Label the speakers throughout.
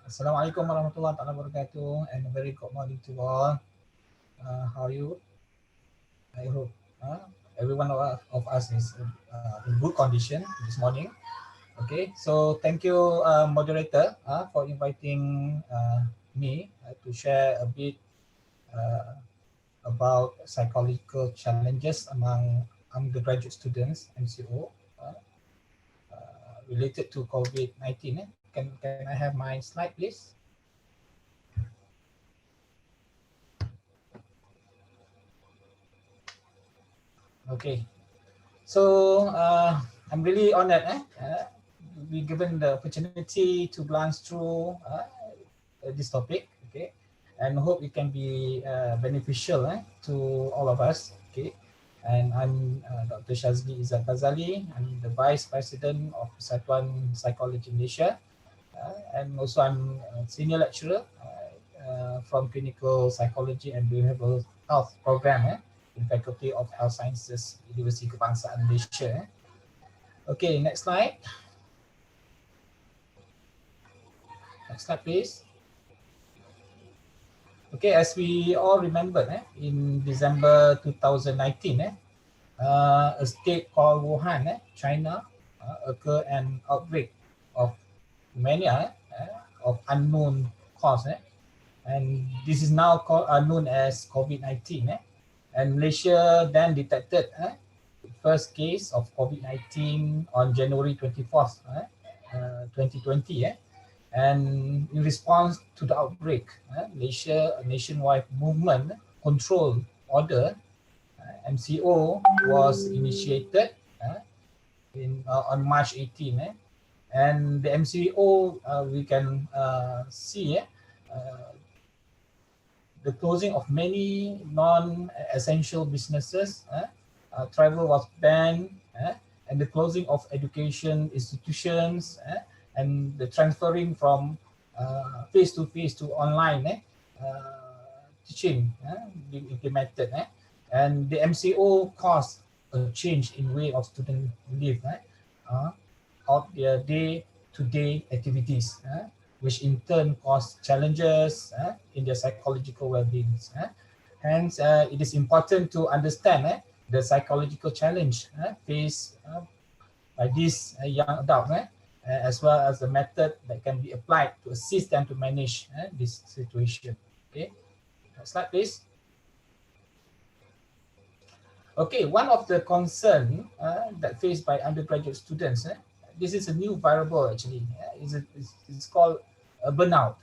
Speaker 1: Assalamualaikum warahmatullahi wabarakatuh, and a very good morning to all. How are you? I hope every one of us is in good condition this morning. Okay, so thank you, moderator, for inviting me to share a bit uh, about psychological challenges among undergraduate students, MCO, related to COVID-19. Can I have my slide, please? Okay, so I'm really honored to be given the opportunity to glance through this topic, okay, and hope it can be beneficial to all of us, okay. And I'm Dr. Shazli Ezzat Ghazali. I'm the Vice President of Persatuan Psikologi Malaysia, and also I'm a senior lecturer from Clinical Psychology and Behavioral Health Program in Faculty of Health Sciences, Universiti Kebangsaan Malaysia. Okay, next slide. Next slide, please. Okay, as we all remember, in December 2019, a state called Wuhan, China, occurred an outbreak of mania of unknown cause, and this is now known as COVID-19. And Malaysia then detected the first case of COVID-19 on January 24th, 2020. And in response to the outbreak, Malaysia, a nationwide movement control order, MCO, was initiated on March 18. And the MCO, we can see the closing of many non-essential businesses, travel was banned, and the closing of education institutions, and the transferring from face-to-face to online teaching being implemented. And the MCO caused a change in way of students live of their day-to-day activities, which in turn cause challenges in their psychological well-being. Hence, it is important to understand the psychological challenge faced by these young adults, as well as the method that can be applied to assist them to manage this situation. Okay, next slide, please. Okay, one of the concerns that faced by undergraduate students, this is a new variable actually. It's called burnout.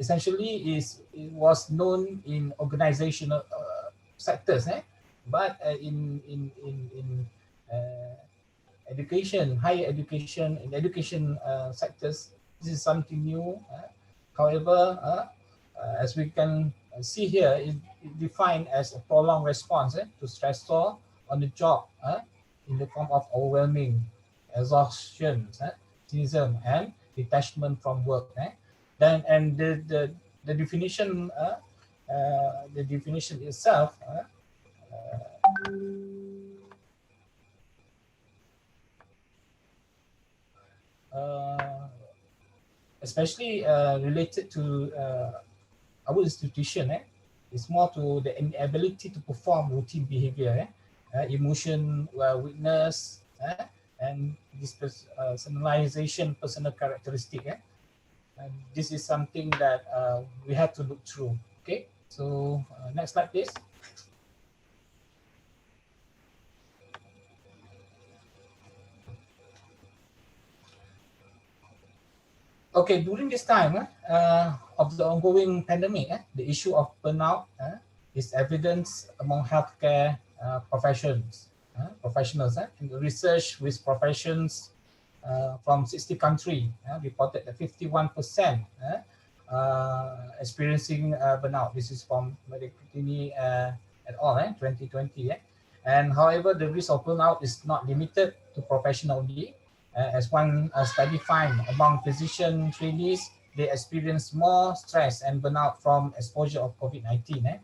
Speaker 1: Essentially, it was known in organizational sectors, but in education, higher education, in education sectors, this is something new. However, as we can see here, it defined as a prolonged response to stressor on the job in the form of overwhelming exhaustion, cynicism, and detachment from work. Then, and the definition, the definition itself. Especially related to our institution, it's more to the inability to perform routine behavior, emotion weakness, and this personalization, personal characteristic. And this is something that we have to look through. Okay, so next slide, please. Okay, during this time of the ongoing pandemic, the issue of burnout is evidence among healthcare professionals. And the research with professions from 60 countries reported that 51% experiencing burnout. This is from Medicini et al. 2020. And however, the risk of burnout is not limited to professional only. As one study found, among physician trainees, they experience more stress and burnout from exposure of COVID-19.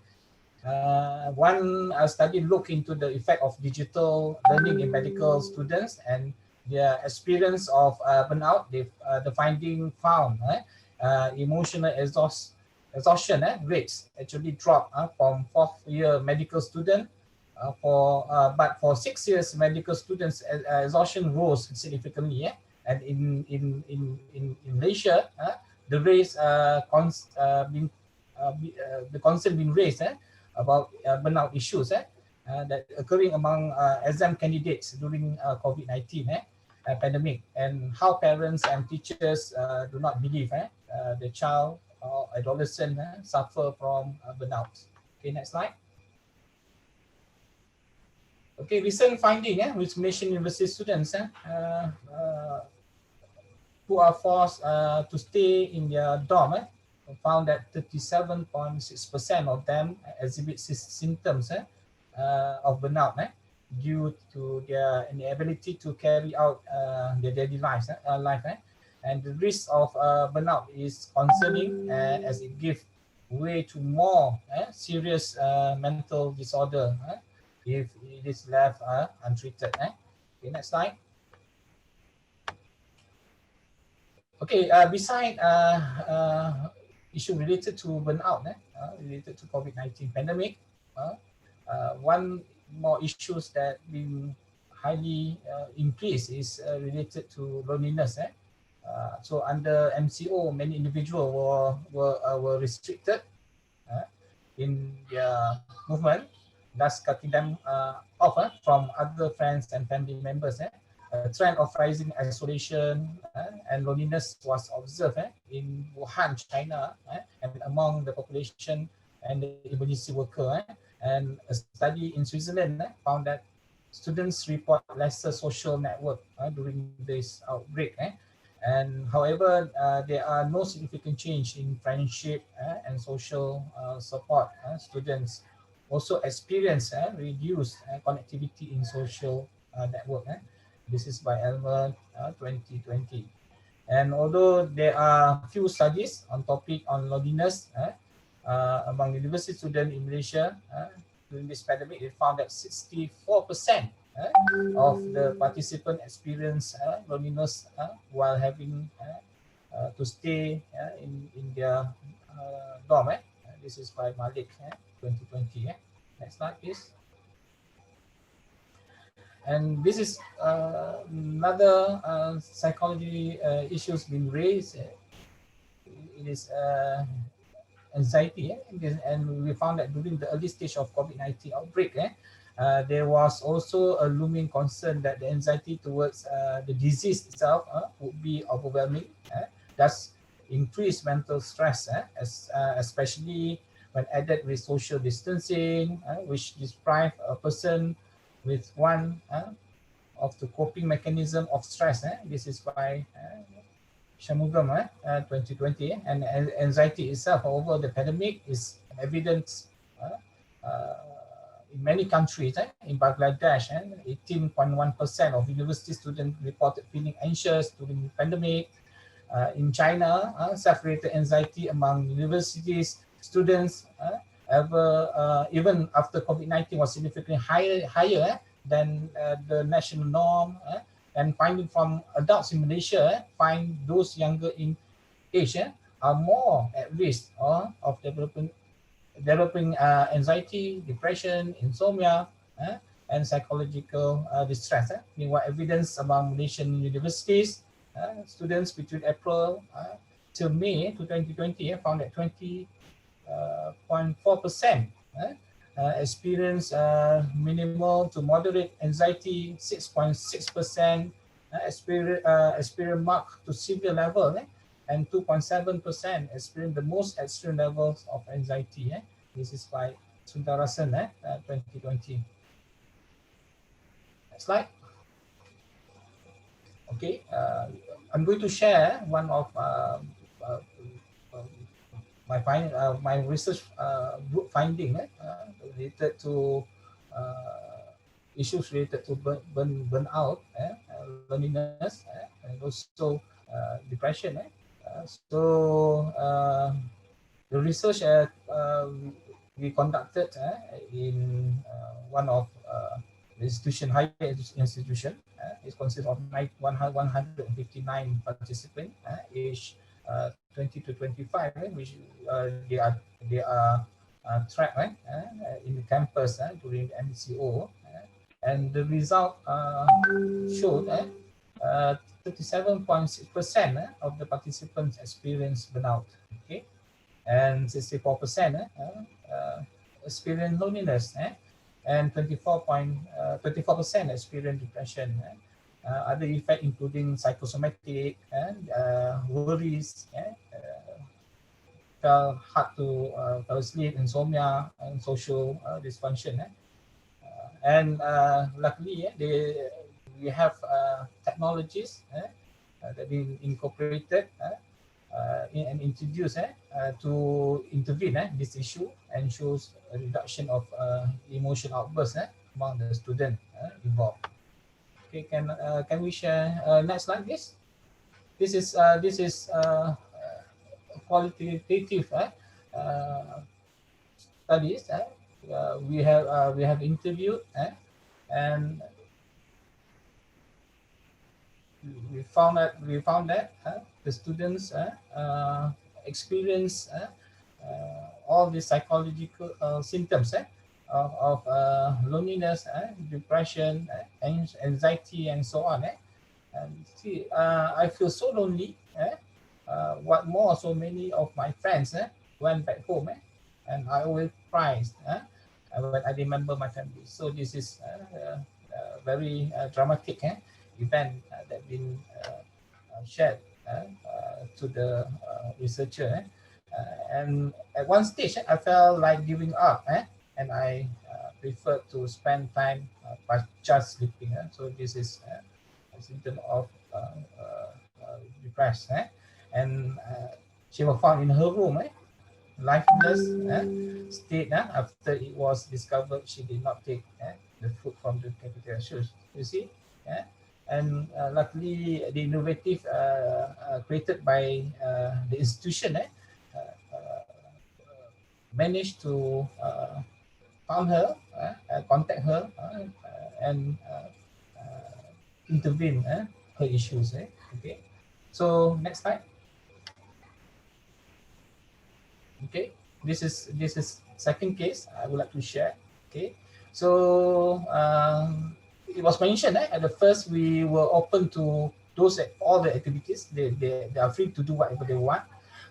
Speaker 1: One study looked into the effect of digital learning in medical students, and their experience of burnout, the finding found emotional exhaustion rates actually dropped from fourth year medical student but for 6 years medical students exhaustion rose significantly. And in Malaysia, the raise the concern being raised about burnout issues that occurring among exam candidates during COVID-19 pandemic, and how parents and teachers do not believe the child or adolescent suffer from burnout. Okay, next slide. Okay, recent finding with Malaysian university students who are forced to stay in their dorm found that 37.6% of them exhibit symptoms of burnout due to their inability to carry out their daily life. And the risk of burnout is concerning as it gives way to more serious mental disorder if it is left untreated. Okay, next slide. Okay, beside issue related to burnout, related to COVID-19 pandemic, one more issues that been highly increased is related to loneliness. So under MCO, many individuals were restricted in their movement, thus cutting them off from other friends and family members. A trend of rising isolation and loneliness was observed in Wuhan, China, and among the population and the emergency worker. And a study in Switzerland found that students report lesser social network during this outbreak. And however, there are no significant change in friendship and social support. Students also experience reduced connectivity in social network. This is by Amran 2020. And although there are few studies on topic on loneliness among university students in Malaysia during this pandemic, it found that 64% of the participants experience loneliness while having to stay in their dorm. This is by Malik 2020. Next slide, please. And this is another psychology issues being raised. It is anxiety, and we found that during the early stage of COVID-19 outbreak, there was also a looming concern that the anxiety towards the disease itself would be overwhelming, thus increase mental stress, especially when added with social distancing, which deprive a person with one of the coping mechanism of stress. This is by Shamugam 2020. And anxiety itself over the pandemic is evident in many countries. In Bangladesh, 18.1% of university students reported feeling anxious during the pandemic. In China, self-related anxiety among universities students even after COVID-19 was significantly higher than the national norm. And finding from adults in Malaysia find those younger in age are more at risk of developing anxiety, depression, insomnia, and psychological distress. Meanwhile, evidence among Malaysian universities students between April till May 2020 found that 20.4% experience minimal to moderate anxiety, 6.6% experience marked to severe level, and 2.7% experience the most extreme levels of anxiety. This is by Sundarasan 2020. Next slide. Okay, I'm going to share one of my research group finding related to issues related to burnout, loneliness, and also depression. So the research we conducted in one of institution, higher institution. It consists of 159 participants, aged 20 to 25, which they are tracked in the campus during the MCO, and the result showed 37.6% of the participants experienced burnout, okay, and 64% experience loneliness, and 24% experience depression. Other effects including psychosomatic and worries, felt hard to fall asleep, insomnia, and social dysfunction. And luckily, we have technologies that been incorporated and introduced to intervene this issue and shows a reduction of emotion outbursts among the students involved. Okay, can we share next slide, please? This is qualitative studies. We have interviewed and we found that the students experience all the psychological symptoms of loneliness, depression, anxiety, and so on. And see, I feel so lonely. What more? So many of my friends went back home, and I always cry when I remember my family. So this is very dramatic event that been shared to the researcher. And at one stage, I felt like giving up, and I preferred to spend time by just sleeping. So this is a symptom of depressed. And she was found in her room, lifeless state. After it was discovered, she did not take the food from the cafeteria. So, you see, and luckily, the innovative created by the institution managed to found her, contact her, and intervene her issues. Okay, so next slide. Okay, this is second case I would like to share. Okay, so it was mentioned at the first we were open to those all the activities. They are free to do whatever they want,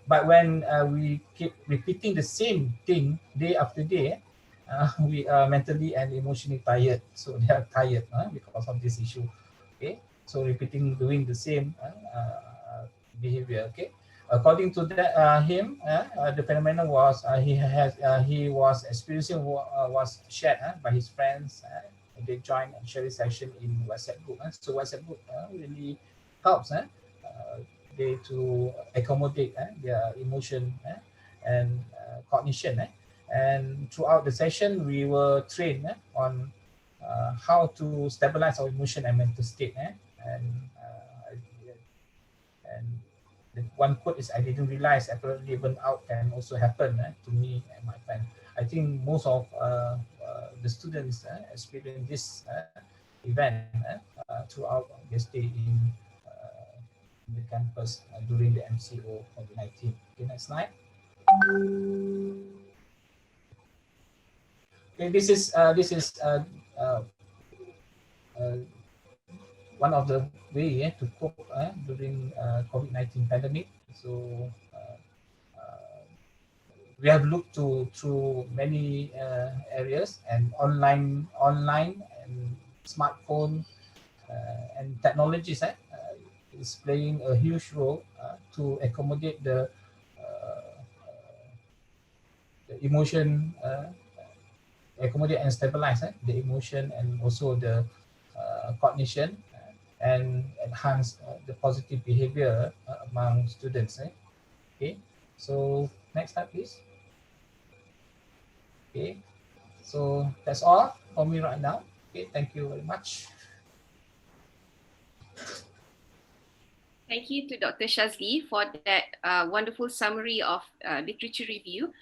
Speaker 1: but when we keep repeating the same thing day after day, we are mentally and emotionally tired. So they are tired because of this issue. Okay, so doing the same behavior. Okay, according to that, the phenomenon was he was experiencing was shared by his friends. They joined a sharing session in WhatsApp group. So WhatsApp group really helps they to accommodate their emotion and cognition. And throughout the session, we were trained on how to stabilize our emotion and mental state. And the one quote is, "I didn't realize apparently burnout can also happen to me and my friend." I think most of the students experience this event throughout their stay in the campus during the MCO COVID-19. Okay, next slide. Okay, this is one of the way to cope during COVID-19 pandemic. So we have looked through many areas, and online and smartphone and technologies is playing a huge role to accommodate the emotion, accommodate and stabilize the emotion, and also the cognition, and enhance the positive behavior among students. Okay, so next slide, please. Okay, so that's all for me right now. Okay, thank you very much.
Speaker 2: Thank you to Dr. Shazli for that wonderful summary of literature review.